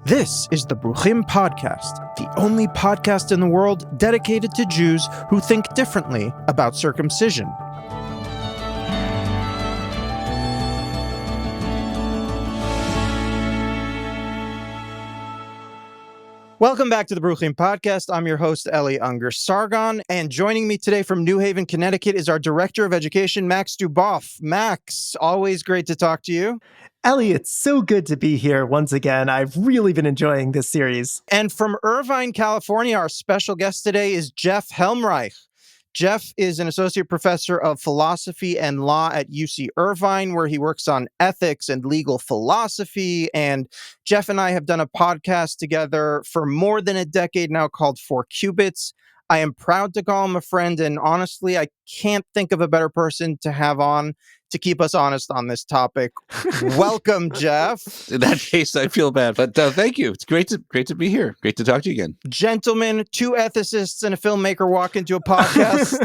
This is the Bruchim podcast, the only podcast in the world dedicated to Jews who think differently about circumcision. Welcome back to the Bruchim podcast. I'm your host, Eli Sargon, and joining me today from New Haven, Connecticut is our Director of Education, Max Duboff. Max, always great to talk to you. Ellie, it's so good to be here once again. I've really been enjoying this series. And from Irvine, California, our special guest today is Jeff Helmreich. Jeff is an associate professor of philosophy and law at UC Irvine, where he works on ethics and legal philosophy. And Jeff and I have done a podcast together for more than a decade now called 4 Cubits. I am proud to call him a friend, and honestly, I can't think of a better person to have on to keep us honest on this topic. Welcome, Jeff. In that case, I feel bad, but thank you. It's great to be here. Great to talk to you again. Gentlemen, 2 ethicists and a filmmaker walk into a podcast.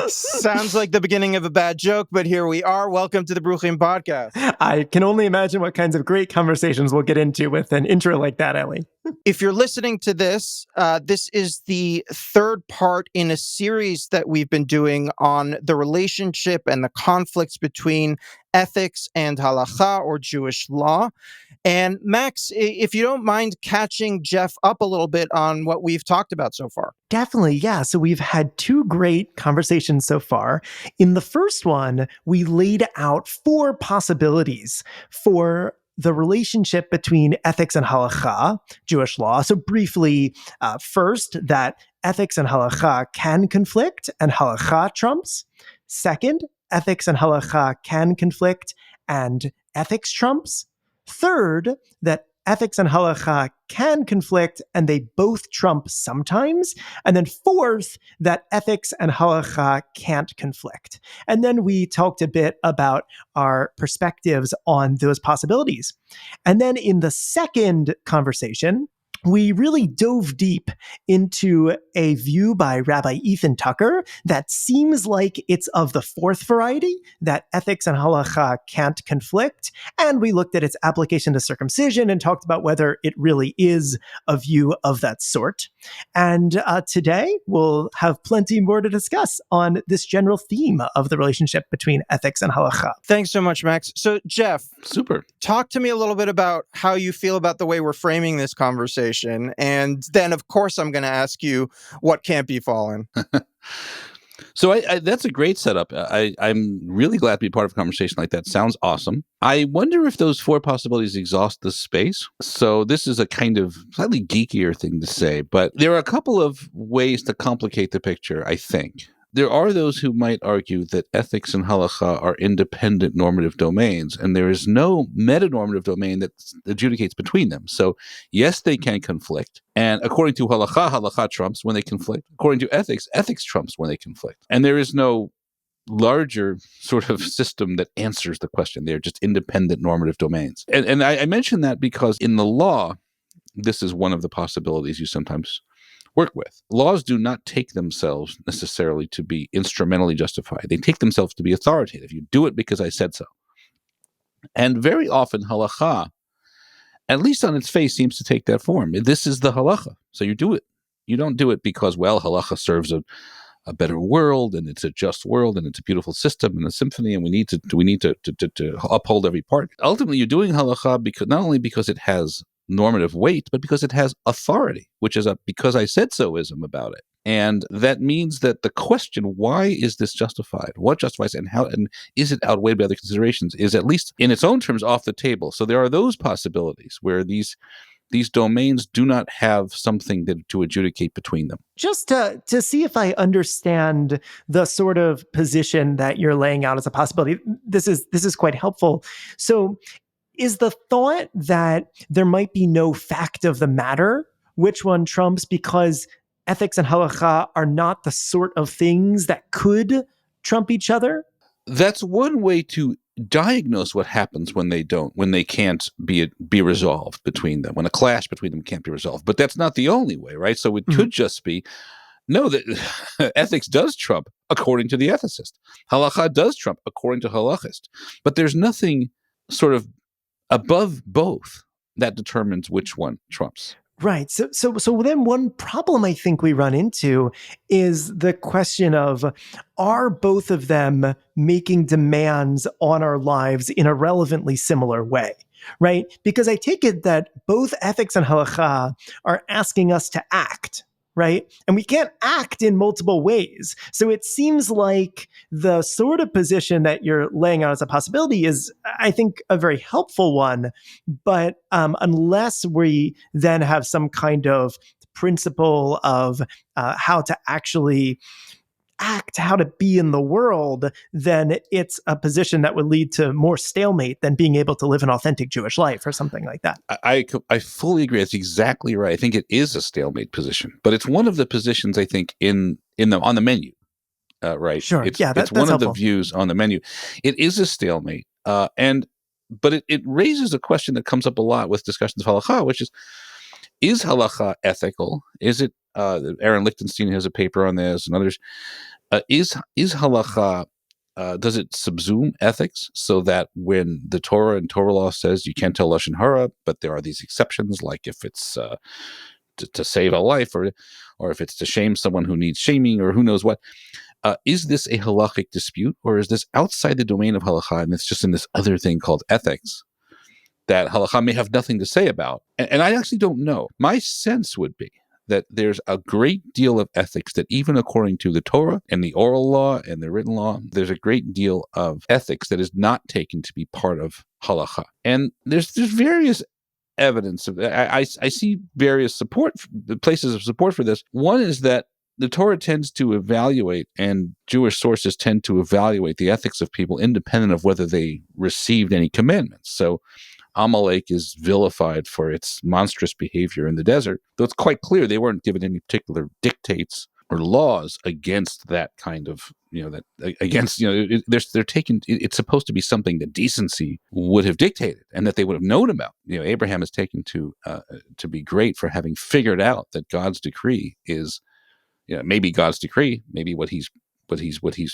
Sounds like the beginning of a bad joke, but here we are. Welcome to the Bruchim podcast. I can only imagine what kinds of great conversations we'll get into with an intro like that, Ellie. If you're listening to this, this is the 3rd part in a series that we've been doing on the relationship and the conflicts between ethics and halakha, or Jewish law. And Max, if you don't mind catching Jeff up a little bit on what we've talked about so far. Definitely, yeah. So we've had 2 great conversations so far. In the first one, we laid out 4 possibilities for the relationship between ethics and halakha, Jewish law. So briefly, first, that ethics and halakha can conflict and halakha trumps. Second, ethics and halakha can conflict and ethics trumps. Third, that ethics and halakha can conflict and they both trump sometimes. And then fourth, that ethics and halakha can't conflict. And then we talked a bit about our perspectives on those possibilities. And then in the second conversation, we really dove deep into a view by Rabbi Ethan Tucker that seems like it's of the 4th variety, that ethics and halakha can't conflict. And we looked at its application to circumcision and talked about whether it really is a view of that sort. And today we'll have plenty more to discuss on this general theme of the relationship between ethics and halakha. Thanks so much, Max. So, Jeff, Super. Talk to me a little bit about how you feel about the way we're framing this conversation. And then, of course, I'm going to ask you what can't be fallen. So I that's a great setup. I'm really glad to be part of a conversation like that. Sounds awesome. I wonder if those 4 possibilities exhaust the space. So this is a kind of slightly geekier thing to say, but there are a couple of ways to complicate the picture, I think. There are those who might argue that ethics and halakha are independent normative domains, and there is no meta-normative domain that adjudicates between them. So, yes, they can conflict. And according to halakha, halakha trumps when they conflict. According to ethics, ethics trumps when they conflict. And there is no larger sort of system that answers the question. They're just independent normative domains. And I mention that because in the law, this is one of the possibilities you sometimes work with. Laws do not take themselves necessarily to be instrumentally justified. They take themselves to be authoritative. You do it because I said so. And very often halakha, at least on its face, seems to take that form. This is the halakha, so you do it. You don't do it because, well, halakha serves a better world, and it's a just world, and it's a beautiful system and a symphony, and we need to uphold every part. Ultimately, you're doing halakha because not only because it has normative weight, but because it has authority, which is a because I said so-ism about it. And that means that the question, why is this justified? What justifies it, and how, and is it outweighed by other considerations, is at least in its own terms off the table. So there are those possibilities where these domains do not have something to adjudicate between them. Just to see if I understand the sort of position that you're laying out as a possibility, this is quite helpful. So is the thought that there might be no fact of the matter, which one trumps, because ethics and halakha are not the sort of things that could trump each other? That's one way to diagnose what happens when they can't be resolved between them, when a clash between them can't be resolved. But that's not the only way, right? So it could just be, no, that ethics does trump according to the ethicist. Halakha does trump according to halachist. But there's nothing sort of above both. that determines which one trumps. Right. So then one problem I think we run into is the question of, are both of them making demands on our lives in a relevantly similar way? Right? Because I take it that both ethics and halakha are asking us to act, right? And we can't act in multiple ways. So it seems like the sort of position that you're laying out as a possibility is, I think, a very helpful one. But unless we then have some kind of principle of how to actually act, how to be in the world, then it's a position that would lead to more stalemate than being able to live an authentic Jewish life or something like that. I fully agree. That's exactly right. I think it is a stalemate position, but it's one of the positions I think on the menu, right? Sure. It's That's one of helpful. the views on the menu. It is a stalemate, but it raises a question that comes up a lot with discussions of halakha, which is halakha ethical? Is it? Aaron Lichtenstein has a paper on this, and others. Is halakha? Does it subsume ethics so that when the Torah and Torah law says you can't tell lashon hara, but there are these exceptions, like if it's to save a life, or if it's to shame someone who needs shaming, or who knows what, is this a halachic dispute, or is this outside the domain of halakha and it's just in this other thing called ethics that halakha may have nothing to say about? And I actually don't know. My sense would be that there's a great deal of ethics that even according to the Torah and the oral law and the written law, there's a great deal of ethics that is not taken to be part of halakha. And there's various evidence of that. I see various places of support for this. One is that the Torah tends to evaluate, and Jewish sources tend to evaluate the ethics of people independent of whether they received any commandments. So Amalek is vilified for its monstrous behavior in the desert, though it's quite clear they weren't given any particular dictates or laws against that kind of, they're taken. It's supposed to be something that decency would have dictated and that they would have known about. Abraham is taken to be great for having figured out that God's decree is, maybe God's decree, maybe what he's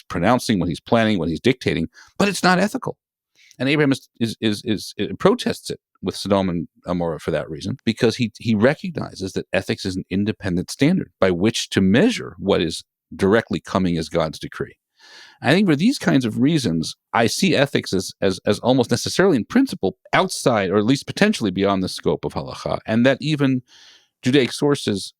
pronouncing, what he's planning, what he's dictating, but it's not ethical. And Abraham is protests it with Sodom and Gomorrah for that reason, because he recognizes that ethics is an independent standard by which to measure what is directly coming as God's decree. I think for these kinds of reasons, I see ethics as almost necessarily in principle outside, or at least potentially beyond the scope of halakha, and that even Judaic sources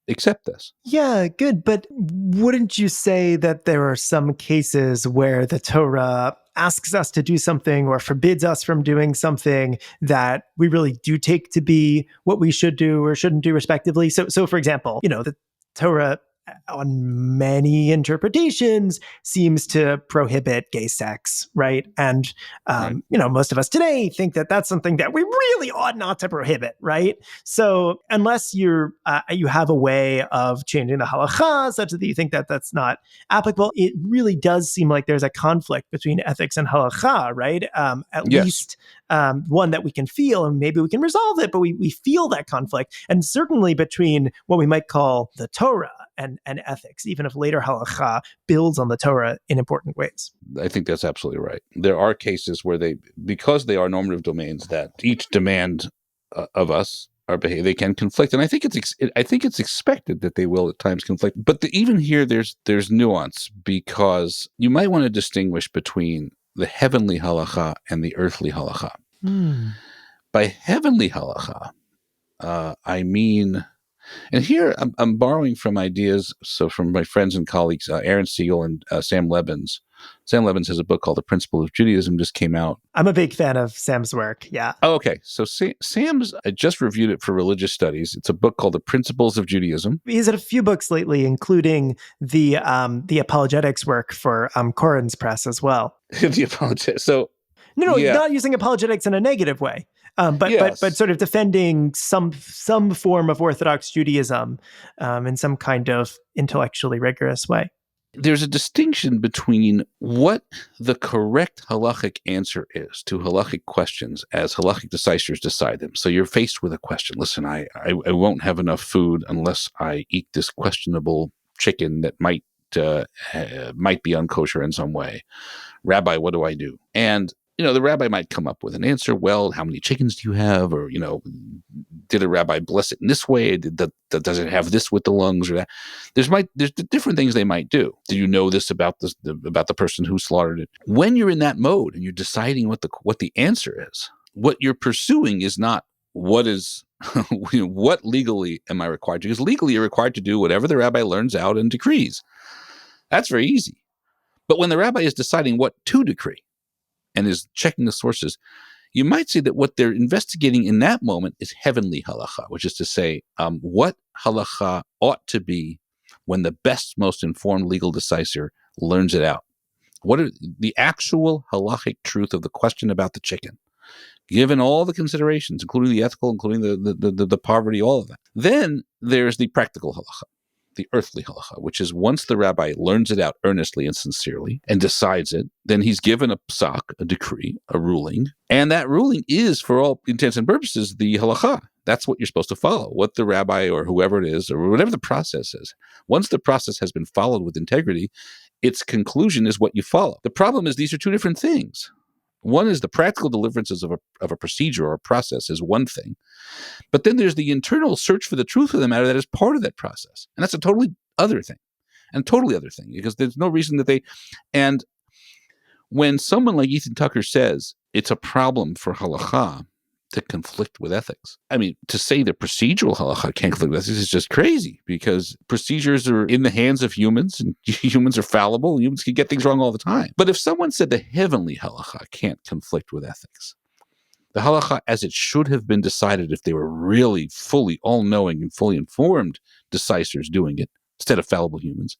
accept this. Yeah, good. But wouldn't you say that there are some cases where the Torah asks us to do something or forbids us from doing something that we really do take to be what we should do or shouldn't do, respectively? So for example, the Torah on many interpretations seems to prohibit gay sex, right? And Right. Most of us today think that that's something that we really ought not to prohibit, right? So unless you have a way of changing the halakha such that you think that that's not applicable, it really does seem like there's a conflict between ethics and halakha, right? At Yes. least one that we can feel, and maybe we can resolve it, but we feel that conflict. And certainly between what we might call the Torah and ethics, even if later halakha builds on the Torah in important ways. I think that's absolutely right. There are cases where because they are normative domains, that each demand of us, our behavior, they can conflict, and I think it's expected that they will at times conflict. But even here, there's nuance, because you might want to distinguish between the heavenly halakha and the earthly halakha. By heavenly halakha, I mean. And here I'm borrowing from ideas, so from my friends and colleagues, Aaron Siegel and Sam Lebens. Sam Lebens has a book called The Principles of Judaism, just came out. I'm a big fan of Sam's work, yeah. Oh, okay. So Sam's, I just reviewed it for religious studies. It's a book called The Principles of Judaism. He's had a few books lately, including the apologetics work for Koren's Press as well. The apologetics. So No, yeah. Not using apologetics in a negative way. But sort of defending some form of Orthodox Judaism in some kind of intellectually rigorous way. There's a distinction between what the correct halachic answer is to halachic questions as halachic decisors decide them. So you're faced with a question. Listen, I won't have enough food unless I eat this questionable chicken that might be unkosher in some way. Rabbi, what do I do? And the rabbi might come up with an answer. Well, how many chickens do you have? Or, did a rabbi bless it in this way? Does it have this with the lungs or that? There's different things they might do. Do you know this about the person who slaughtered it? When you're in that mode and you're deciding what the answer is, what you're pursuing is not what is what legally am I required to? Because legally you're required to do whatever the rabbi learns out and decrees. That's very easy. But when the rabbi is deciding what to decree and is checking the sources, you might say that what they're investigating in that moment is heavenly halacha, which is to say, what halacha ought to be when the best, most informed legal decisor learns it out. What are the actual halachic truth of the question about the chicken, given all the considerations, including the ethical, including the poverty, all of that. Then there's the practical halacha, the earthly halacha, which is once the rabbi learns it out earnestly and sincerely and decides it, then he's given a psak, a decree, a ruling, and that ruling is, for all intents and purposes, the halacha. That's what you're supposed to follow, what the rabbi or whoever it is, or whatever the process is. Once the process has been followed with integrity, its conclusion is what you follow. The problem is these are two different things. One is the practical deliverances of a procedure or a process is one thing. But then there's the internal search for the truth of the matter that is part of that process. And that's a totally other thing. Because there's no reason that and when someone like Ethan Tucker says it's a problem for halakha to conflict with ethics, I mean, to say that procedural halakha can't conflict with ethics is just crazy, because procedures are in the hands of humans, and humans are fallible, and humans can get things wrong all the time. But if someone said the heavenly halakha can't conflict with ethics, the halakha as it should have been decided if they were really fully all-knowing and fully informed decisors doing it, instead of fallible humans,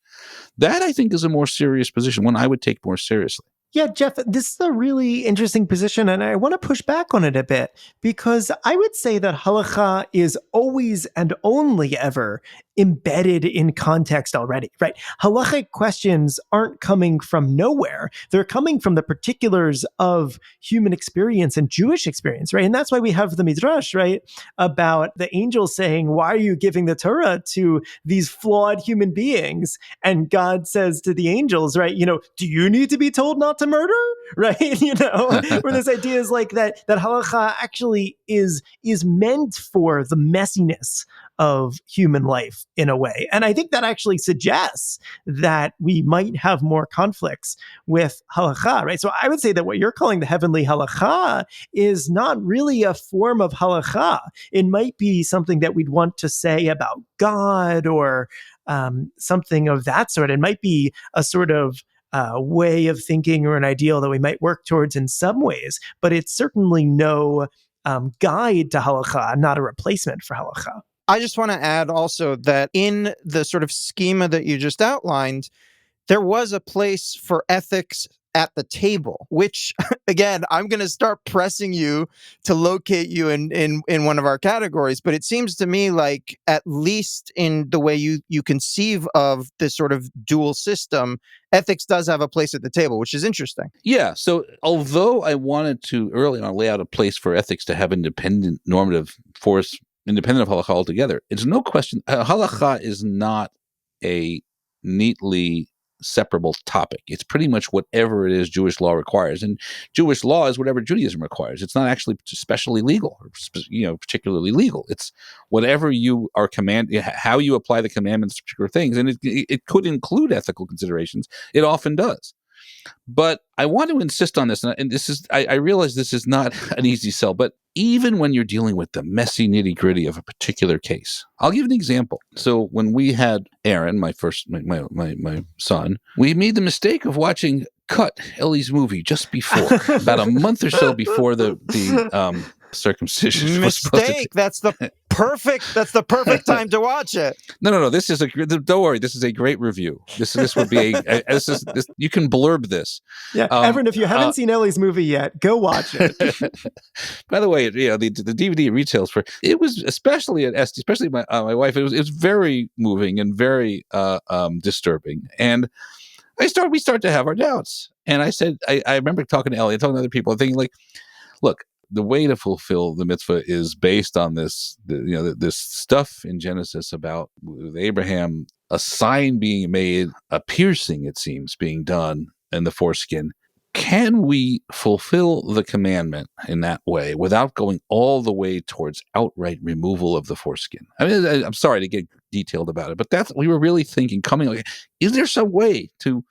that I think is a more serious position, one I would take more seriously. Yeah, Jeff, this is a really interesting position, and I want to push back on it a bit, because I would say that halakha is always and only ever embedded in context already, right? Halachic questions aren't coming from nowhere. They're coming from the particulars of human experience and Jewish experience, right? And that's why we have the Midrash, right? About the angels saying, why are you giving the Torah to these flawed human beings? And God says to the angels, right, do you need to be told not to murder? Right? Where this idea is like that halakha actually is meant for the messiness of human life in a way. And I think that actually suggests that we might have more conflicts with halakha, right? So I would say that what you're calling the heavenly halakha is not really a form of halakha. It might be something that we'd want to say about God or something of that sort. It might be a sort of way of thinking or an ideal that we might work towards in some ways, but it's certainly no guide to halakha, not a replacement for halakha. I just want to add also that in the sort of schema that you just outlined, there was a place for ethics at the table, which, again, I'm going to start pressing you to locate you in one of our categories. But it seems to me like, at least in the way you conceive of this sort of dual system, ethics does have a place at the table, which is interesting. Yeah. So although I wanted to early on lay out a place for ethics to have independent normative force, independent of halakha altogether, it's no question halakha is not a neatly separable topic. It's pretty much whatever it is Jewish law requires, and Jewish law is whatever Judaism requires. It's not actually especially legal or particularly legal. It's whatever you are how you apply the commandments to particular things, and it could include ethical considerations. It often does. But I want to insist on this, and this is, I realize this is not an easy sell, but even when you're dealing with the messy nitty-gritty of a particular case, I'll give an example. So when we had Aaron, my son, we made the mistake of watching Cut, Eli's movie, just before, about a month or so before the circumcision. Mistake. That's the perfect time to watch it. No. This is don't worry. This is a great review. This would be you can blurb this. Yeah, Evan, if you haven't seen Eli's movie yet, go watch it. By the way, the DVD retails for it was especially at Esty, especially my wife. It was very moving and very disturbing, and we start to have our doubts. And I said, I remember talking to Eli, talking to other people, and thinking like, look, the way to fulfill the mitzvah is based on this, this stuff in Genesis about with Abraham, a sign being made, a piercing, it seems, being done in the foreskin. can we fulfill the commandment in that way without going all the way towards outright removal of the foreskin? I mean, I'm sorry to get detailed about it, but we were really thinking, is there some way to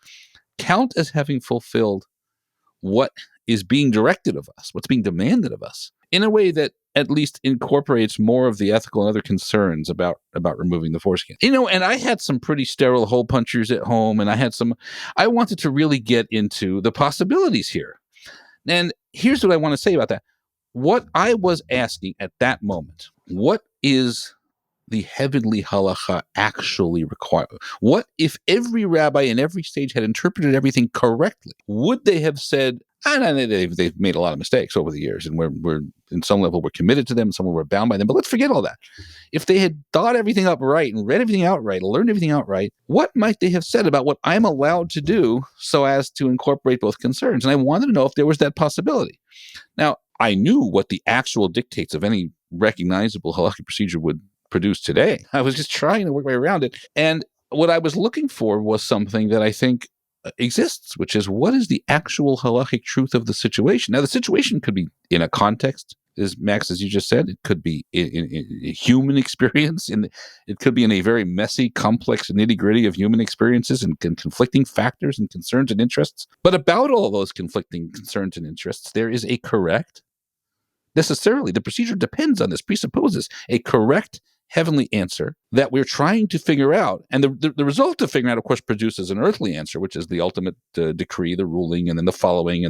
count as having fulfilled what is being directed of us, what's being demanded of us, in a way that at least incorporates more of the ethical and other concerns about removing the foreskin? And I had some pretty sterile hole punchers at home, and I wanted to really get into the possibilities here. And here's what I want to say about that. What I was asking at that moment, what is the heavenly halacha actually require? What if every rabbi in every stage had interpreted everything correctly? Would they have said, they've made a lot of mistakes over the years, and we're in some level we're committed to them, some level we're bound by them, but let's forget all that. If they had thought everything up right and read everything out right, learned everything out right, what might they have said about what I'm allowed to do so as to incorporate both concerns? And I wanted to know if there was that possibility. Now, I knew what the actual dictates of any recognizable halakhic procedure would produce today. I was just trying to work my way around it. And what I was looking for was something that I think exists, which is, what is the actual halachic truth of the situation? Now, the situation could be in a context, Max, as you just said. It could be in a human experience. It could be in a very messy, complex, nitty-gritty of human experiences and conflicting factors and concerns and interests. But about all those conflicting concerns and interests, there is a correct, necessarily, the procedure depends on this, presupposes a correct heavenly answer that we're trying to figure out. And the result of figuring out, of course, produces an earthly answer, which is the ultimate decree, the ruling, and then the following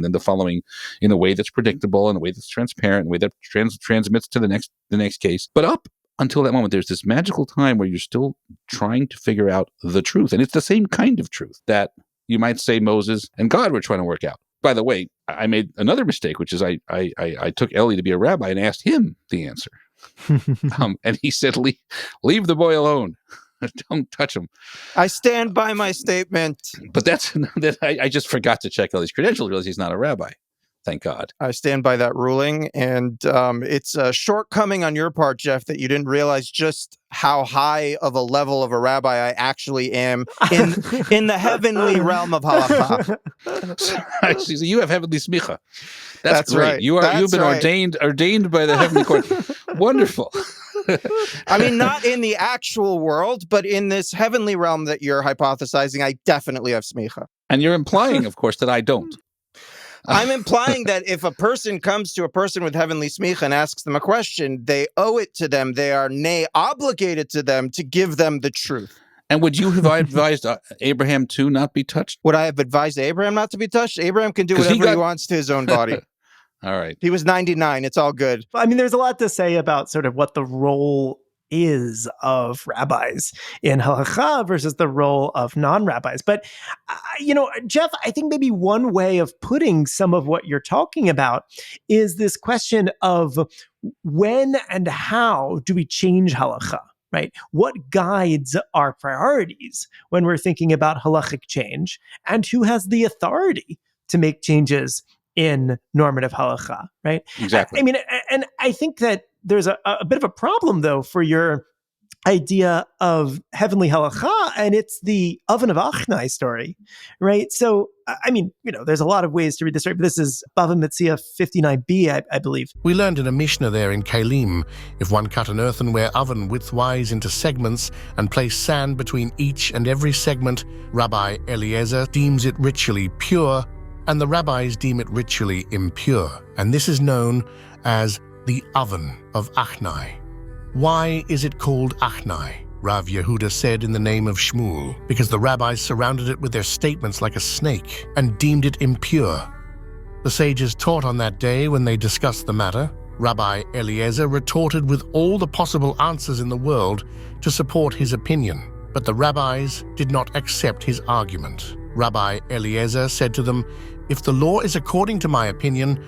in a way that's predictable, in a way that's transparent, in a way that transmits to the next case. But up until that moment, there's this magical time where you're still trying to figure out the truth. And it's the same kind of truth that you might say Moses and God were trying to work out. By the way, I made another mistake, which is I took Eli to be a rabbi and asked him the answer. And he said, leave the boy alone. Don't touch him. I stand by my statement. But I just forgot to check Eli's credentials, realize he's not a rabbi. Thank God. I stand by that ruling. And it's a shortcoming on your part, Jeff, that you didn't realize just how high of a level of a rabbi I actually am in the heavenly realm of halakha. So you have heavenly smicha. That's great. Right. You've been ordained by the heavenly court. Wonderful. I mean, not in the actual world, but in this heavenly realm that you're hypothesizing, I definitely have smicha. And you're implying, of course, that I don't. I'm implying that if a person comes to a person with heavenly smicha and asks them a question, they owe it to them. They are obligated to them to give them the truth. And would you have advised Abraham to not be touched? Would I have advised Abraham not to be touched? Abraham can do whatever he wants to his own body. All right. He was 99. It's all good. I mean, there's a lot to say about sort of what the role is of rabbis in halakha versus the role of non-rabbis. But, Jeff, I think maybe one way of putting some of what you're talking about is this question of when and how do we change halakha, right? What guides our priorities when we're thinking about halachic change, and who has the authority to make changes in normative halakha, right? Exactly. I mean, and I think that there's a bit of a problem, though, for your idea of heavenly halakha, and it's the oven of Akhnai story, right? So, I mean, there's a lot of ways to read this story, but this is Bava Metzia 59b, I believe. We learned in a Mishnah there in Kalim, if one cut an earthenware oven widthwise into segments and place sand between each and every segment, Rabbi Eliezer deems it ritually pure, and the rabbis deem it ritually impure. And this is known as the oven of Akhnai. Why is it called Akhnai? Rav Yehuda said in the name of Shmuel, because the rabbis surrounded it with their statements like a snake and deemed it impure. The sages taught on that day when they discussed the matter. Rabbi Eliezer retorted with all the possible answers in the world to support his opinion, but the rabbis did not accept his argument. Rabbi Eliezer said to them, "If the law is according to my opinion,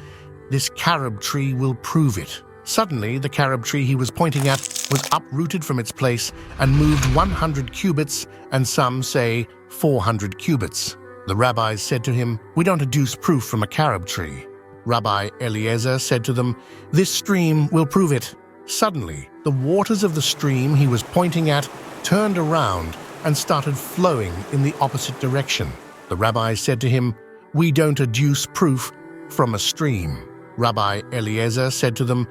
this carob tree will prove it." Suddenly, the carob tree he was pointing at was uprooted from its place and moved 100 cubits, and some say 400 cubits. The rabbis said to him, "We don't adduce proof from a carob tree." Rabbi Eliezer said to them, "This stream will prove it." Suddenly, the waters of the stream he was pointing at turned around and started flowing in the opposite direction. The rabbis said to him, We don't adduce proof from a stream. Rabbi Eliezer said to them,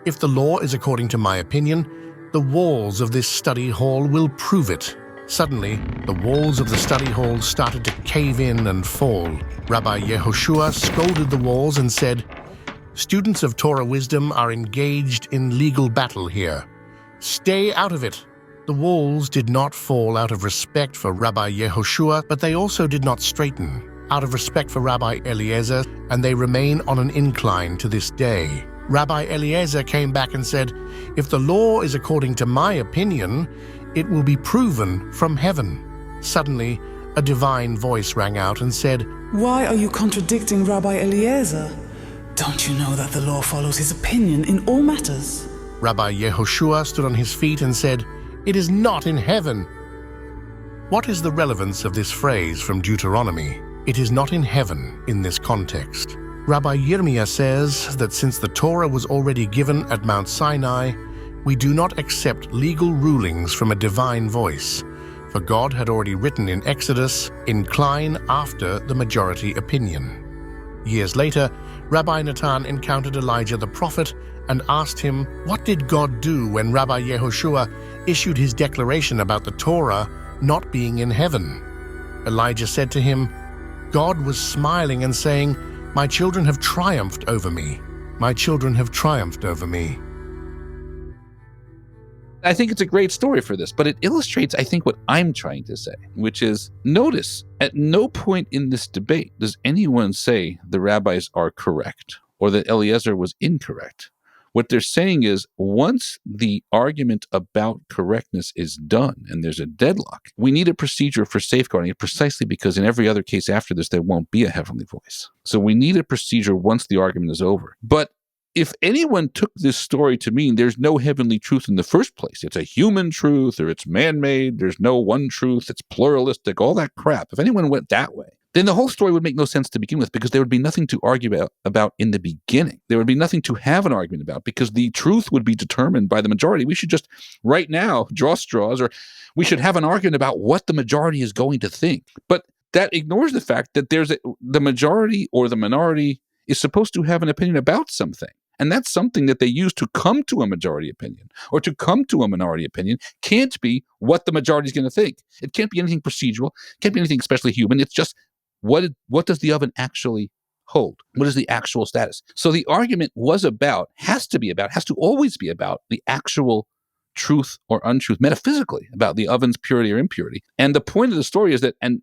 if the law is according to my opinion, the walls of this study hall will prove it. Suddenly, the walls of the study hall started to cave in and fall. Rabbi Yehoshua scolded the walls and said, students of Torah wisdom are engaged in legal battle here. Stay out of it. The walls did not fall out of respect for Rabbi Yehoshua, but they also did not straighten out of respect for Rabbi Eliezer, and they remain on an incline to this day. Rabbi Eliezer came back and said, if the law is according to my opinion, it will be proven from heaven. Suddenly, a divine voice rang out and said, why are you contradicting Rabbi Eliezer? Don't you know that the law follows his opinion in all matters? Rabbi Yehoshua stood on his feet and said, it is not in heaven. What is the relevance of this phrase from Deuteronomy? It is not in heaven in this context. Rabbi Yirmiyah says that since the Torah was already given at Mount Sinai, we do not accept legal rulings from a divine voice, for God had already written in Exodus, incline after the majority opinion. Years later, Rabbi Natan encountered Elijah the prophet and asked him, what did God do when Rabbi Yehoshua issued his declaration about the Torah not being in heaven? Elijah said to him, God was smiling and saying, my children have triumphed over me. My children have triumphed over me. I think it's a great story for this, but it illustrates, I think, what I'm trying to say, which is, notice, at no point in this debate does anyone say the rabbis are correct or that Eliezer was incorrect. What they're saying is, once the argument about correctness is done and there's a deadlock, we need a procedure for safeguarding it, precisely because in every other case after this, there won't be a heavenly voice. So we need a procedure once the argument is over. But if anyone took this story to mean there's no heavenly truth in the first place, it's a human truth or it's man-made, there's no one truth, it's pluralistic, all that crap, if anyone went that way, then the whole story would make no sense to begin with, because there would be nothing to argue about in the beginning. There would be nothing to have an argument about, because the truth would be determined by the majority. We should just right now draw straws, or we should have an argument about what the majority is going to think. But that ignores the fact that the majority or the minority is supposed to have an opinion about something. And that's something that they use to come to a majority opinion or to come to a minority opinion can't be what the majority is going to think. It can't be anything procedural. It can't be anything especially human. It's just what does the oven actually hold? What is the actual status? So the argument has to always be about the actual truth or untruth metaphysically about the oven's purity or impurity. And the point of the story is that, and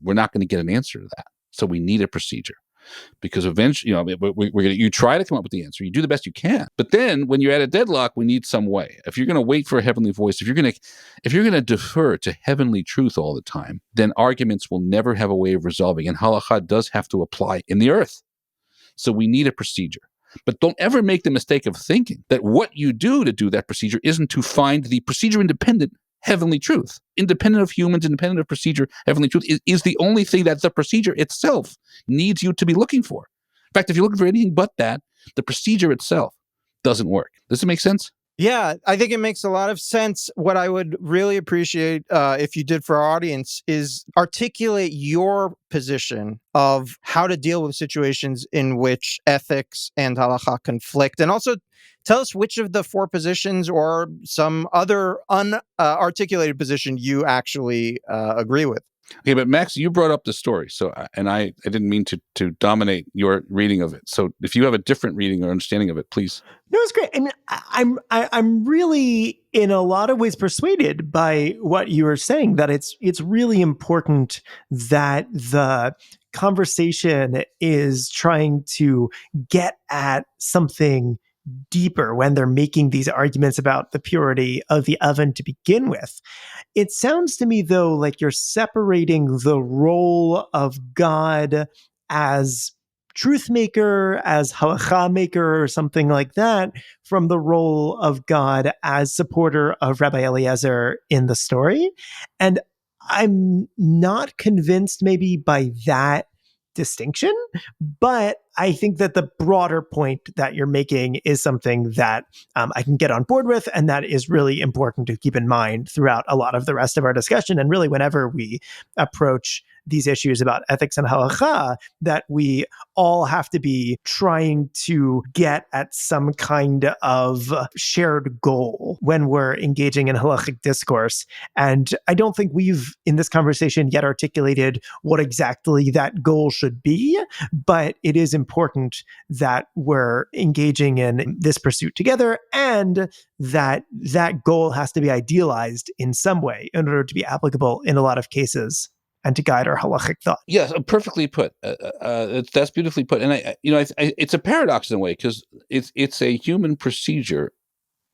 we're not going to get an answer to that. So we need a procedure. Because eventually, you try to come up with the answer, you do the best you can, but then when you're at a deadlock, we need some way. If you're going to wait for a heavenly voice, if you're going to defer to heavenly truth all the time, then arguments will never have a way of resolving, and halakha does have to apply in the earth. So we need a procedure. But don't ever make the mistake of thinking that what you do to do that procedure isn't to find the procedure-independent heavenly truth. Independent of humans, independent of procedure, heavenly truth is the only thing that the procedure itself needs you to be looking for. In fact, if you're looking for anything but that, the procedure itself doesn't work. Does it make sense? Yeah, I think it makes a lot of sense. What I would really appreciate if you did for our audience is articulate your position of how to deal with situations in which ethics and halakha conflict, and also tell us which of the four positions or some other unarticulated position you actually agree with. Okay, but Max, you brought up the story, so I didn't mean to dominate your reading of it. So if you have a different reading or understanding of it, please. No, it's great. I mean, I'm really in a lot of ways persuaded by what you were saying, that it's really important that the conversation is trying to get at something deeper when they're making these arguments about the purity of the oven to begin with. It sounds to me, though, like you're separating the role of God as truth maker, as halakha maker, or something like that, from the role of God as supporter of Rabbi Eliezer in the story. And I'm not convinced maybe by that distinction, but I think that the broader point that you're making is something that I can get on board with, and that is really important to keep in mind throughout a lot of the rest of our discussion. And really, whenever we approach these issues about ethics and halakha, that we all have to be trying to get at some kind of shared goal when we're engaging in halachic discourse. And I don't think we've, in this conversation, yet articulated what exactly that goal should be, but it is important that we're engaging in this pursuit together, and that that goal has to be idealized in some way in order to be applicable in a lot of cases and to guide our halachic thought. Yes, perfectly put. That's beautifully put. And it's a paradox in a way, because it's a human procedure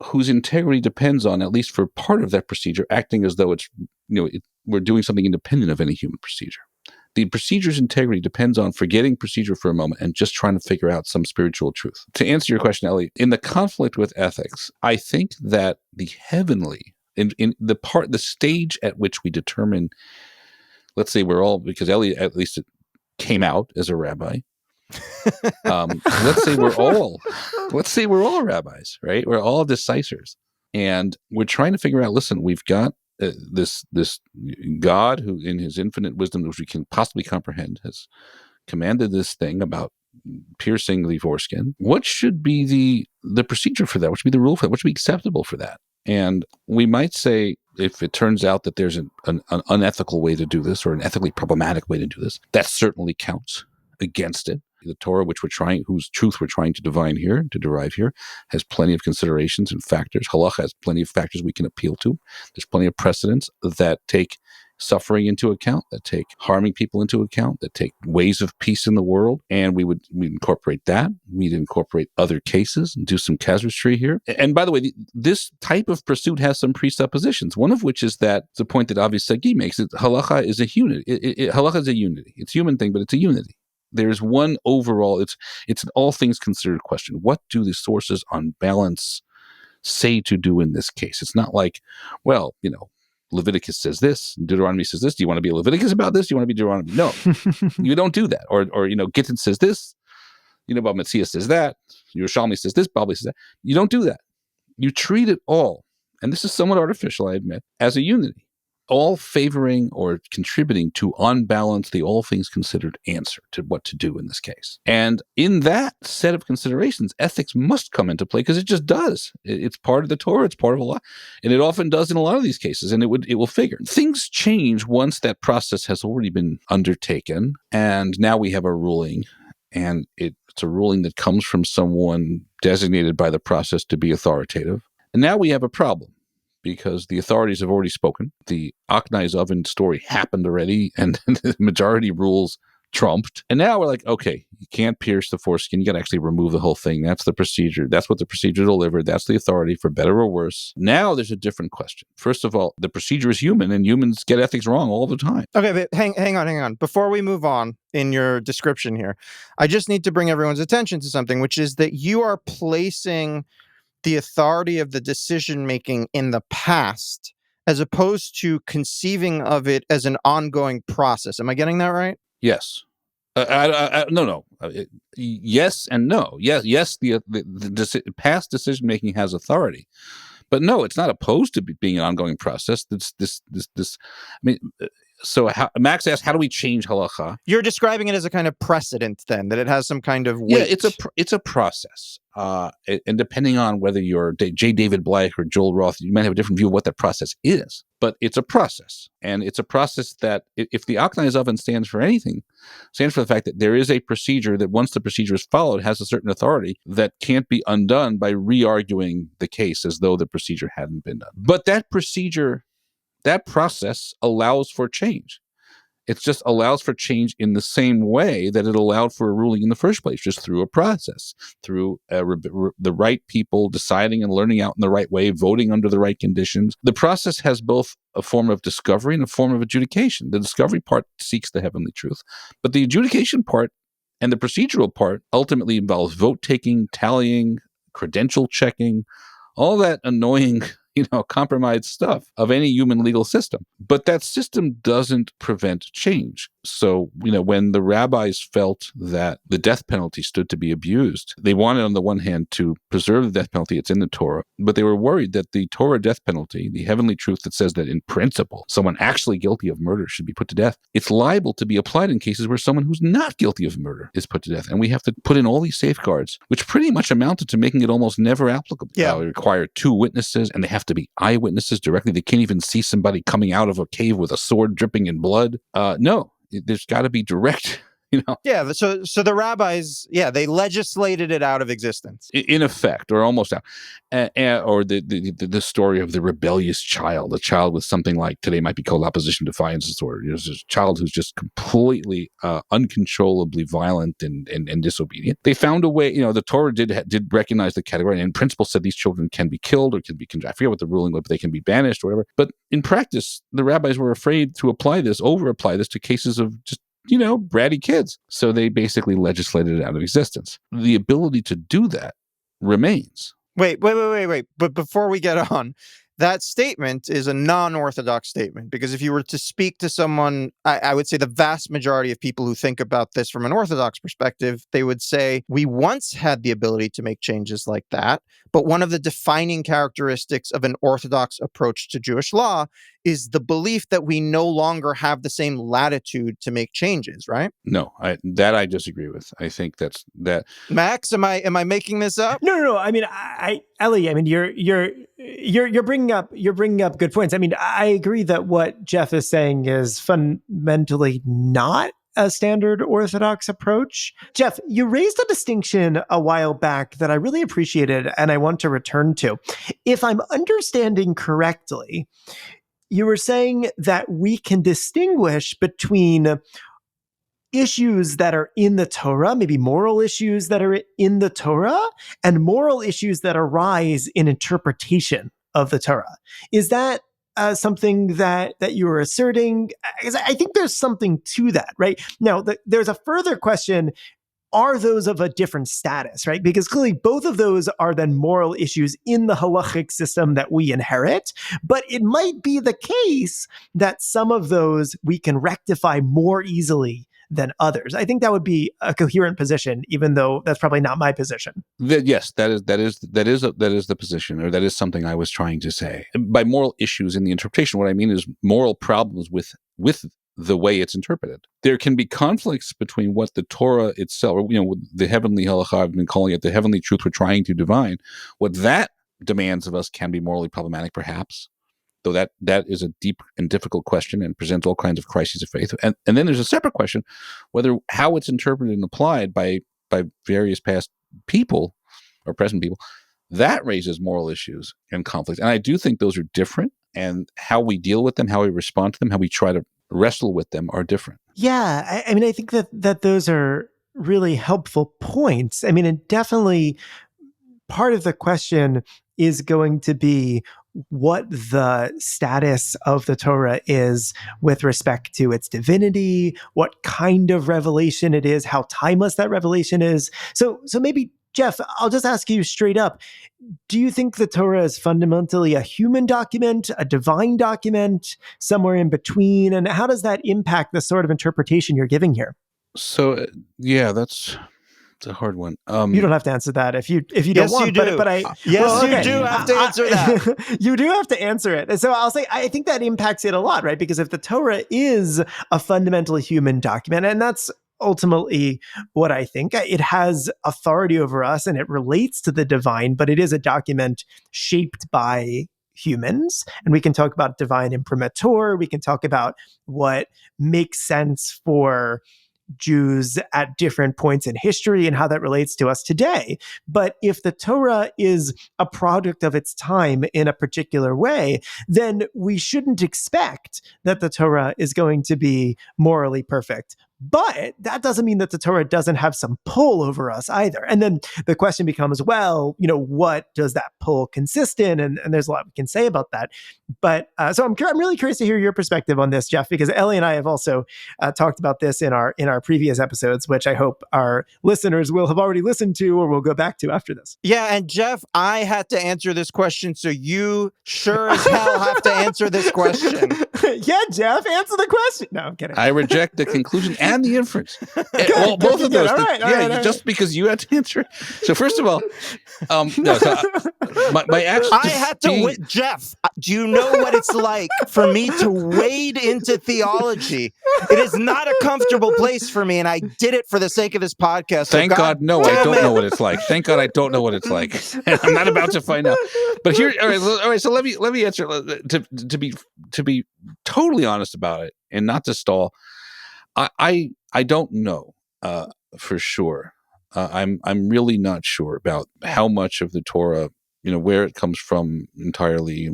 whose integrity depends on, at least for part of that procedure, acting as though it's, we're doing something independent of any human procedure. The procedure's integrity depends on forgetting procedure for a moment and just trying to figure out some spiritual truth. To answer your question, Eli, in the conflict with ethics, I think that the heavenly, in the stage at which we determine, let's say we're all, because Eli at least came out as a rabbi. Let's say we're all rabbis, right? We're all decisors, and we're trying to figure out. Listen, we've got this God who, in His infinite wisdom, which we can possibly comprehend, has commanded this thing about piercing the foreskin. What should be the procedure for that? What should be the rule for that? What should be acceptable for that? And we might say, if it turns out that there's an unethical way to do this, or an ethically problematic way to do this, that certainly counts against it. The Torah, whose truth we're trying to derive here, has plenty of considerations and factors. Halacha has plenty of factors we can appeal to. There's plenty of precedents that take suffering into account, that take harming people into account, that take ways of peace in the world, and we'd incorporate that. We'd incorporate other cases and do some casuistry here. And by the way, this type of pursuit has some presuppositions, one of which is that the point that Avi Sagi makes, that halacha is a unity. Halacha is a unity. It's a human thing, but it's a unity. There's one overall, it's an all things considered question. What do the sources on balance say to do in this case? It's not like, well, Leviticus says this, Deuteronomy says this. Do you want to be Leviticus about this? Do you want to be Deuteronomy? No, you don't do that. Or Gittin says this, Baba Metzia says that, Yerushalmi says this, Babli says that. You don't do that. You treat it all, and this is somewhat artificial, I admit, as a unity, all favoring or contributing to, on balance, the all things considered answer to what to do in this case. And in that set of considerations, ethics must come into play, because it just does. It's part of the Torah. It's part of a lot, and it often does in a lot of these cases. And it will figure. Things change once that process has already been undertaken, and now we have a ruling, and it's a ruling that comes from someone designated by the process to be authoritative. And now we have a problem, because the authorities have already spoken. The Akhnai's oven story happened already, and the majority rules trumped. And now we're like, okay, you can't pierce the foreskin. You got to actually remove the whole thing. That's the procedure. That's what the procedure delivered. That's the authority, for better or worse. Now there's a different question. First of all, the procedure is human, and humans get ethics wrong all the time. Okay, but hang on. Before we move on in your description here, I just need to bring everyone's attention to something, which is that you are placing the authority of the decision-making in the past, as opposed to conceiving of it as an ongoing process. Am I getting that right? Yes. No. Yes and no. Yes. The past decision-making has authority, but no, it's not opposed to being an ongoing process. So Max asked, how do we change halacha? You're describing it as a kind of precedent, then, that it has some kind of weight. Yeah, it's a process. And depending on whether you're J. David Blythe or Joel Roth, you might have a different view of what that process is. But it's a process. And it's a process that, if the Akhnai's oven stands for anything, stands for the fact that there is a procedure that, once the procedure is followed, has a certain authority that can't be undone by re-arguing the case as though the procedure hadn't been done. But that process allows for change. It just allows for change in the same way that it allowed for a ruling in the first place, just through a process, through the right people deciding and learning out in the right way, voting under the right conditions. The process has both a form of discovery and a form of adjudication. The discovery part seeks the heavenly truth, but the adjudication part and the procedural part ultimately involves vote-taking, tallying, credential checking, all that annoying compromised stuff of any human legal system. But that system doesn't prevent change. So, when the rabbis felt that the death penalty stood to be abused, they wanted, on the one hand, to preserve the death penalty. It's in the Torah, but they were worried that the Torah death penalty, the heavenly truth that says that in principle, someone actually guilty of murder should be put to death, it's liable to be applied in cases where someone who's not guilty of murder is put to death. And we have to put in all these safeguards, which pretty much amounted to making it almost never applicable. Yeah. They require 2 witnesses, and they have to be eyewitnesses directly. They can't even see somebody coming out of a cave with a sword dripping in blood. No. There's got to be direct, Yeah, so the rabbis, they legislated it out of existence. In effect, or almost out. Or the story of the rebellious child, a child with something like today might be called opposition defiance disorder. There's a child who's just completely uncontrollably violent and disobedient. They found a way, the Torah did recognize the category, and in principle said these children can be killed or can be, I forget what the ruling was, but they can be banished or whatever. But in practice, the rabbis were afraid to apply this to cases of just bratty kids. So they basically legislated it out of existence. The ability to do that remains. Wait. But before we get on, that statement is a non-orthodox statement, because if you were to speak to someone, I would say the vast majority of people who think about this from an orthodox perspective, they would say, we once had the ability to make changes like that, but one of the defining characteristics of an orthodox approach to Jewish law is the belief that we no longer have the same latitude to make changes, right? No, I disagree with. I think that. Max, am I making this up? No. I mean, Eli, I mean, you're bringing up good points. I mean, I agree that what Jeff is saying is fundamentally not a standard Orthodox approach. Jeff, you raised a distinction a while back that I really appreciated and I want to return to. If I'm understanding correctly, you were saying that we can distinguish between issues that are in the Torah, maybe moral issues that are in the Torah, and moral issues that arise in interpretation of the Torah. Is that something that you were asserting? Because I think there's something to that, right? Now, there's a further question. Are those of a different status, right? Because clearly both of those are then moral issues in the halachic system that we inherit, but it might be the case that some of those we can rectify more easily than others. I think that would be a coherent position, even though that's probably not my position. Yes, that is the position, or that is something I was trying to say. By moral issues in the interpretation, what I mean is moral problems with the way it's interpreted. There can be conflicts between what the Torah itself, or the heavenly halakha, I've been calling it the heavenly truth we're trying to divine, what that demands of us can be morally problematic, perhaps. Though that is a deep and difficult question and presents all kinds of crises of faith. And then there's a separate question, whether how it's interpreted and applied by various past people or present people, that raises moral issues and conflicts. And I do think those are different, and how we deal with them, how we respond to them, how we try to wrestle with them are different. Yeah, I mean, I think that those are really helpful points. I mean, and definitely part of the question is going to be what the status of the Torah is with respect to its divinity, what kind of revelation it is, how timeless that revelation is. So maybe, Jeff, I'll just ask you straight up, do you think the Torah is fundamentally a human document, a divine document, somewhere in between? And how does that impact the sort of interpretation you're giving here? So, yeah, it's a hard one. You don't have to answer that if you Yes, don't want. you do. But You do have to answer that. You do have to answer it. And so I'll say I think that impacts it a lot, right? Because if the Torah is a fundamentally human document, and that's ultimately what I think, it has authority over us and it relates to the divine, but it is a document shaped by humans. And we can talk about divine imprimatur. We can talk about what makes sense for Jews at different points in history and how that relates to us today. But if the Torah is a product of its time in a particular way, then we shouldn't expect that the Torah is going to be morally perfect But that doesn't mean that the Torah doesn't have some pull over us either. And then the question becomes, well, what does that pull consist in? And there's a lot we can say about that. But so I'm really curious to hear your perspective on this, Jeff, because Eli and I have also talked about this in our previous episodes, which I hope our listeners will have already listened to or will go back to after this. Yeah, and Jeff, I had to answer this question, so you sure as hell have to answer this question. Yeah, Jeff, answer the question. No, I'm kidding. I reject the conclusion and the inference. Good, Both of those. All right. Just because you had to answer it. So first of all, my actual. I had to. Jeff, do you know what it's like for me to wade into theology? It is not a comfortable place for me, and I did it for the sake of this podcast. Thank God, no, I don't know what it's like. Thank God, I don't know what it's like. And I'm not about to find out. But here, all right. So let me answer to be totally honest about it and not to stall. I don't know for sure. I'm really not sure about how much of the Torah, where it comes from entirely.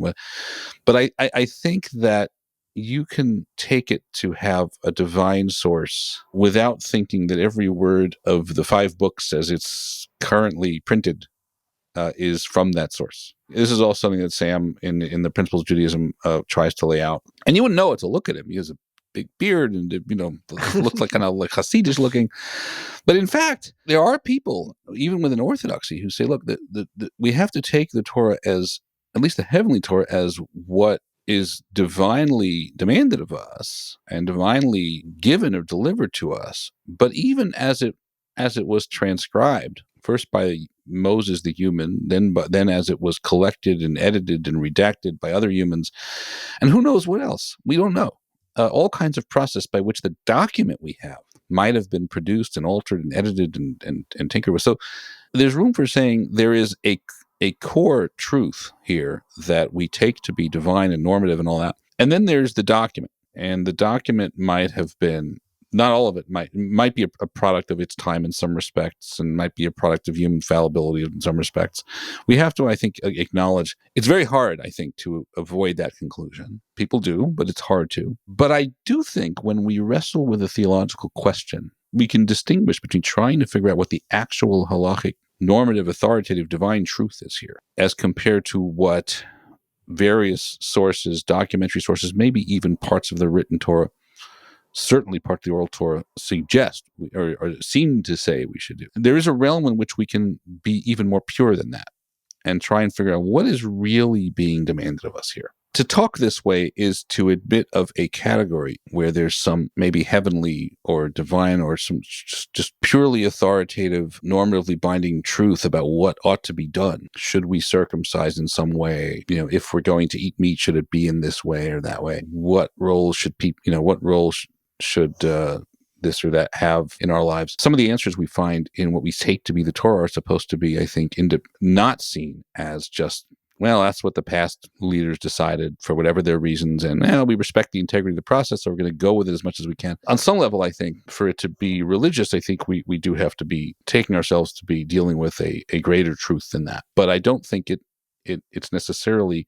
But I think that you can take it to have a divine source without thinking that every word of the 5 books as it's currently printed is from that source. This is all something that Sam in the Principles of Judaism tries to lay out. And you wouldn't know it to look at him. He has a big beard and, looks like kind of like Hasidish looking. But in fact, there are people, even within Orthodoxy, who say, look, we have to take the Torah as, at least the heavenly Torah, as what is divinely demanded of us and divinely given or delivered to us. But even as it was transcribed, first by Moses the human, then as it was collected and edited and redacted by other humans, and who knows what else? We don't know. All kinds of process by which the document we have might have been produced and altered and edited and tinkered with. So there's room for saying there is a core truth here that we take to be divine and normative and all that. And then there's the document. And the document might have been, not all of it, might be a product of its time in some respects and might be a product of human fallibility in some respects. We have to, I think, acknowledge it's very hard, I think, to avoid that conclusion. People do, but it's hard to. But I do think when we wrestle with a theological question, we can distinguish between trying to figure out what the actual halachic, normative, authoritative, divine truth is here, as compared to what various sources, documentary sources, maybe even parts of the written Torah, certainly part of the oral Torah, suggest or seem to say we should do. There is a realm in which we can be even more pure than that and try and figure out what is really being demanded of us here. To talk this way is to admit of a category where there's some maybe heavenly or divine or some just purely authoritative, normatively binding truth about what ought to be done. Should we circumcise in some way? If we're going to eat meat, should it be in this way or that way? What role should people, what role should this or that have in our lives? Some of the answers we find in what we take to be the Torah are supposed to be, I think, not seen as just, well, that's what the past leaders decided for whatever their reasons, and we respect the integrity of the process, so we're going to go with it as much as we can. On some level, I think, for it to be religious, I think we do have to be taking ourselves to be dealing with a greater truth than that. But I don't think it's necessarily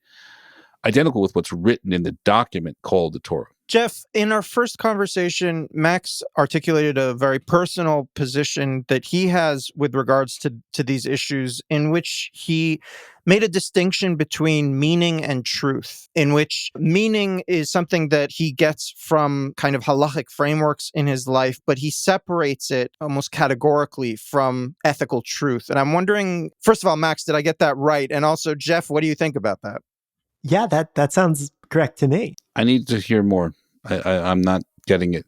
identical with what's written in the document called the Torah. Jeff, in our first conversation, Max articulated a very personal position that he has with regards to these issues, in which he made a distinction between meaning and truth, in which meaning is something that he gets from kind of halachic frameworks in his life, but he separates it almost categorically from ethical truth. And I'm wondering, first of all, Max, did I get that right? And also, Jeff, what do you think about that? Yeah, that sounds correct to me. I need to hear more. I'm not getting it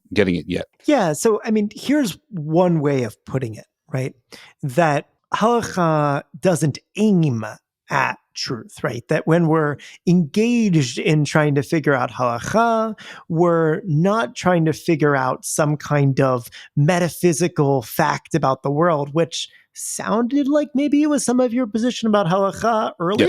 yet. Yeah, so here's one way of putting it, right? That halakha doesn't aim at truth, right? That when we're engaged in trying to figure out halakha, we're not trying to figure out some kind of metaphysical fact about the world, which sounded like maybe it was some of your position about halakha earlier.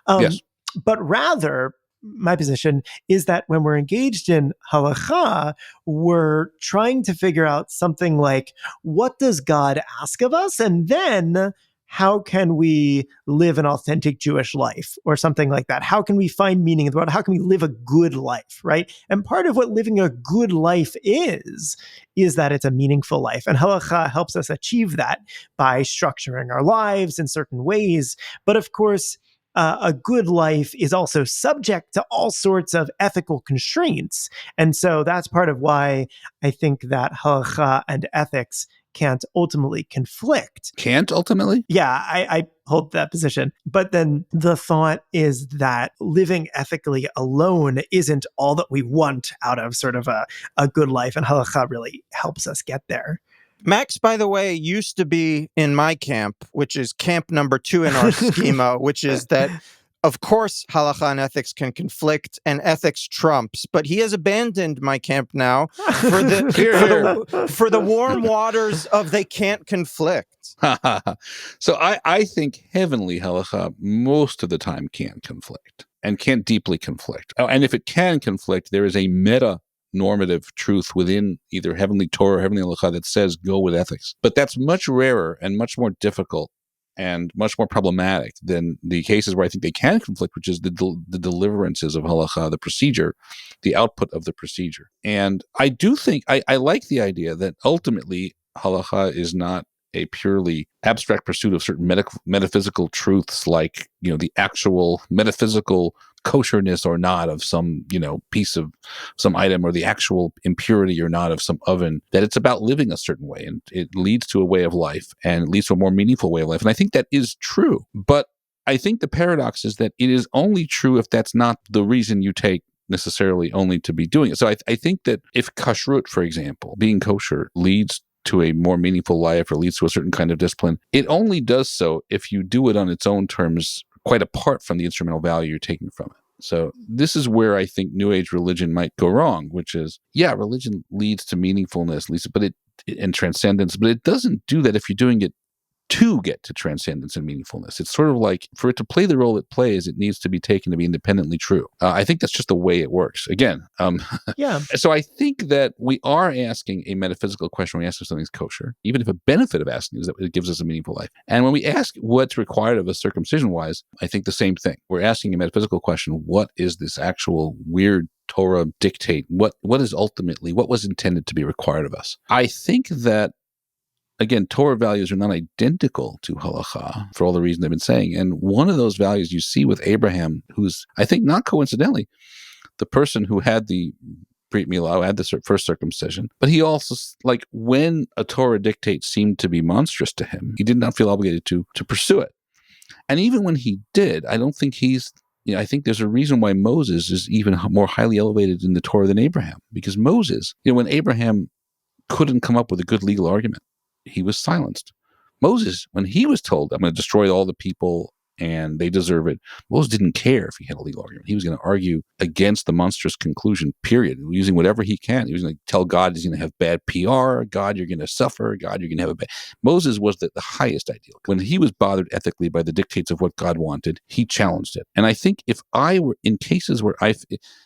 Yes. But rather, my position is that when we're engaged in halakha, we're trying to figure out something like, what does God ask of us? And then how can we live an authentic Jewish life or something like that? How can we find meaning in the world? How can we live a good life, right? And part of what living a good life is that it's a meaningful life. And halakha helps us achieve that by structuring our lives in certain ways. But of course, a good life is also subject to all sorts of ethical constraints. And so that's part of why I think that halakha and ethics can't ultimately conflict. Can't ultimately? Yeah, I hold that position. But then the thought is that living ethically alone isn't all that we want out of sort of a good life. And halakha really helps us get there. Max, by the way, used to be in my camp, which is camp number 2 in our schema, which is that, of course, halakha and ethics can conflict and ethics trumps, but he has abandoned my camp now for for the warm waters of they can't conflict. So I think heavenly halakha most of the time can conflict and can't deeply conflict. Oh, and if it can conflict, there is a meta normative truth within either heavenly Torah or heavenly halakha that says go with ethics. But that's much rarer and much more difficult and much more problematic than the cases where I think they can conflict, which is the deliverances of halakha, the procedure, the output of the procedure. And I do think, I like the idea that ultimately halakha is not a purely abstract pursuit of certain metaphysical truths, like, the actual metaphysical kosherness or not of some, piece of some item, or the actual impurity or not of some oven, that it's about living a certain way, and it leads to a way of life, and it leads to a more meaningful way of life. And I think that is true. But I think the paradox is that it is only true if that's not the reason you take necessarily only to be doing it. So I think that if kashrut, for example, being kosher, leads to a more meaningful life or leads to a certain kind of discipline, it only does so if you do it on its own terms, quite apart from the instrumental value you're taking from it. So this is where I think New Age religion might go wrong, which is, religion leads to meaningfulness, and transcendence, but it doesn't do that if you're doing it to get to transcendence and meaningfulness. It's sort of like, for it to play the role it plays, it needs to be taken to be independently true. I think that's just the way it works. Again, yeah. So I think that we are asking a metaphysical question when we ask if something's kosher, even if a benefit of asking is that it gives us a meaningful life. And when we ask what's required of us circumcision-wise, I think the same thing. We're asking a metaphysical question: what is this actual weird Torah dictate? What was intended to be required of us? I think that, again, Torah values are not identical to halakha for all the reasons I've been saying. And one of those values you see with Abraham, who's, I think not coincidentally, the person who had the Brit Milah, who had the first circumcision. But he also, like, when a Torah dictate seemed to be monstrous to him, he did not feel obligated to pursue it. And even when he did, I don't think I think there's a reason why Moses is even more highly elevated in the Torah than Abraham. Because Moses, when Abraham couldn't come up with a good legal argument, he was silenced. Moses, when he was told, I'm going to destroy all the people and they deserve it, Moses didn't care if he had a legal argument. He was going to argue against the monstrous conclusion, period, using whatever he can. He was going to tell God he's going to have bad PR, God, you're going to suffer, God, you're going to have a bad... Moses was the highest ideal. When he was bothered ethically by the dictates of what God wanted, he challenged it. And I think if I were in cases where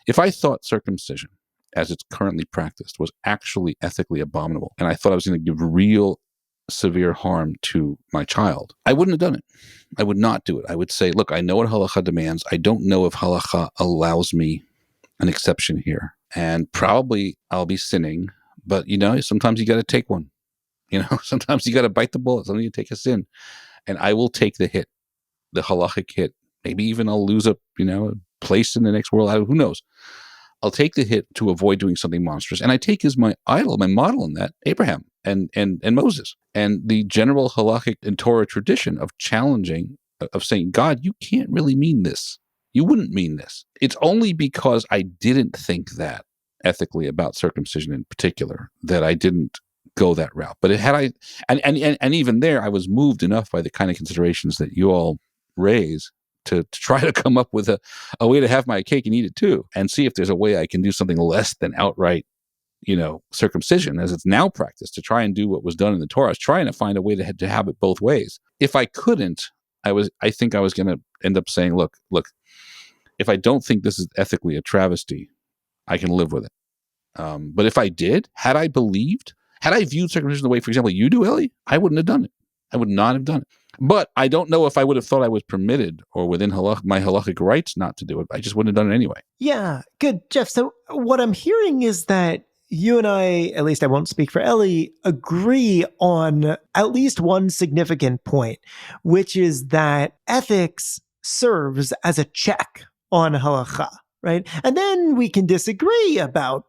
if I thought circumcision, as it's currently practiced, was actually ethically abominable, and I thought I was going to give real severe harm to my child, I wouldn't have done it. I would not do it. I would say, look, I know what halakha demands. I don't know if halakha allows me an exception here. And probably I'll be sinning, but sometimes you got to take one. Sometimes you got to bite the bullet. Sometimes you take a sin. And I will take the hit, the halachic hit. Maybe even I'll lose a place in the next world. Who knows? I'll take the hit to avoid doing something monstrous. And I take as my idol, my model in that, Abraham and Moses, and the general halachic and Torah tradition of challenging, of saying, God, you can't really mean this. You wouldn't mean this. It's only because I didn't think that ethically about circumcision in particular that I didn't go that route. But and even there, I was moved enough by the kind of considerations that you all raise to try to come up with a way to have my cake and eat it too, and see if there's a way I can do something less than outright, circumcision as it's now practiced, to try and do what was done in the Torah. I was trying to find a way to have it both ways. If I couldn't, I think I was going to end up saying, look, if I don't think this is ethically a travesty, I can live with it. But if I did, had I viewed circumcision the way, for example, you do, Eli, I wouldn't have done it. I would not have done it. But I don't know if I would have thought I was permitted or within my halachic rights not to do it. I just wouldn't have done it anyway. Yeah, good, Jeff. So what I'm hearing is that you and I, at least I won't speak for Eli, agree on at least one significant point, which is that ethics serves as a check on halakha, right? And then we can disagree about,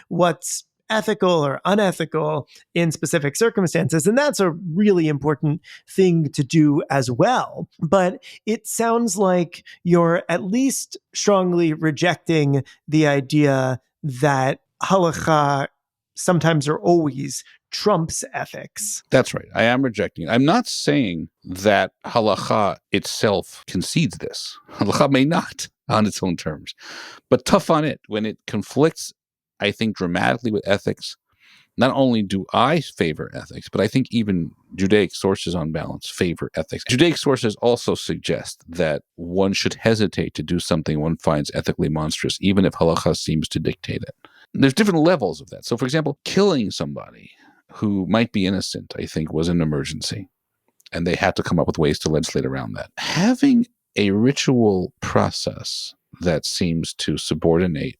what's ethical or unethical in specific circumstances. And that's a really important thing to do as well. But it sounds like you're at least strongly rejecting the idea that halakha sometimes or always trumps ethics. That's right. I am rejecting it. I'm not saying that halakha itself concedes this. Halakha may not on its own terms, but tough on it when it conflicts, I think, dramatically with ethics. Not only do I favor ethics, but I think even Judaic sources on balance favor ethics. Judaic sources also suggest that one should hesitate to do something one finds ethically monstrous, even if halakha seems to dictate it. There's different levels of that. So, for example, killing somebody who might be innocent, I think, was an emergency, and they had to come up with ways to legislate around that. Having a ritual process that seems to subordinate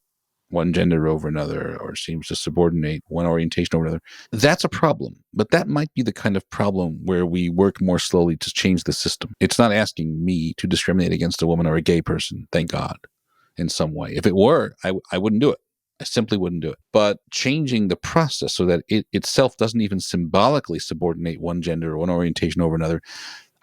one gender over another, or seems to subordinate one orientation over another, that's a problem. But that might be the kind of problem where we work more slowly to change the system. It's not asking me to discriminate against a woman or a gay person, thank God, in some way. If it were, I wouldn't do it. I simply wouldn't do it. But changing the process so that it itself doesn't even symbolically subordinate one gender or one orientation over another,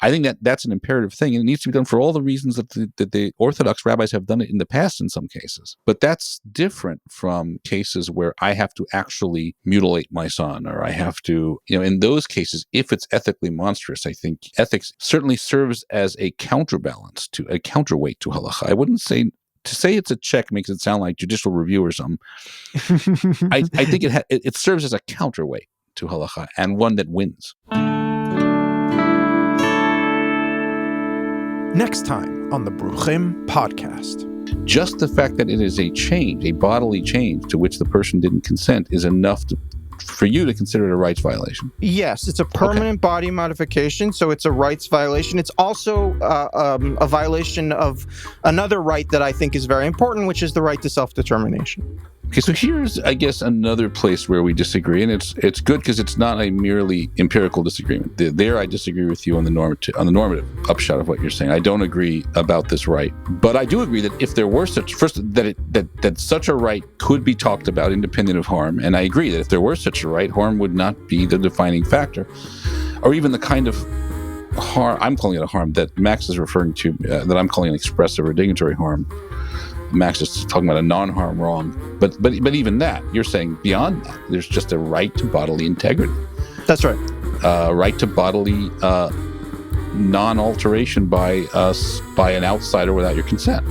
I think that's an imperative thing, and it needs to be done for all the reasons that the Orthodox rabbis have done it in the past in some cases. But that's different from cases where I have to actually mutilate my son, or I have to, in those cases, if it's ethically monstrous, I think ethics certainly serves as a counterbalance to a counterweight to halacha. I wouldn't say to say it's a check makes it sound like judicial review or something. I think it serves as a counterweight to halacha, and one that wins. Next time on the Bruchim podcast. Just the fact that it is a change, a bodily change to which the person didn't consent, is enough for you to consider it a rights violation. Yes, it's a permanent body modification, so it's a rights violation. It's also a violation of another right that I think is very important, which is the right to self-determination. Okay, so here's, I guess, another place where we disagree, and it's good because it's not a merely empirical disagreement. There, I disagree with you on the normative upshot of what you're saying. I don't agree about this right, but I do agree that if there were such such a right could be talked about independent of harm, and I agree that if there were such a right, harm would not be the defining factor, or even the kind of harm I'm calling it a harm that Max is referring to, that I'm calling an expressive or dignitary harm. Max is talking about a non-harm wrong, but even that, you're saying beyond that, there's just a right to bodily integrity. That's right. Right to bodily non-alteration by an outsider without your consent.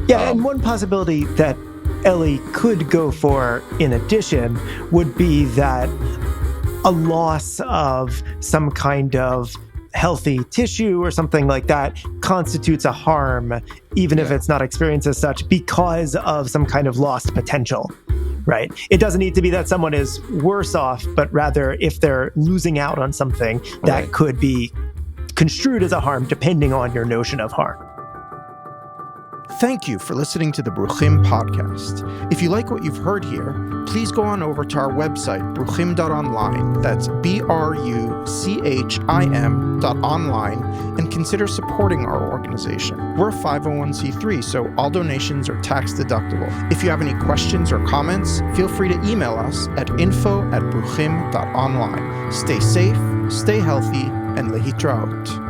Yeah, and one possibility that Eli could go for, in addition, would be that a loss of some kind of healthy tissue or something like that constitutes a harm, even if it's not experienced as such, because of some kind of lost potential, right? It doesn't need to be that someone is worse off, but rather if they're losing out on something, that could be construed as a harm, depending on your notion of harm. Thank you for listening to the Bruchim podcast. If you like what you've heard here, please go on over to our website, bruchim.online, that's BRUCHIM.online, and consider supporting our organization. We're a 501c3, so all donations are tax deductible. If you have any questions or comments, feel free to email us at info@bruchim.online. Stay safe, stay healthy, and lehitraot.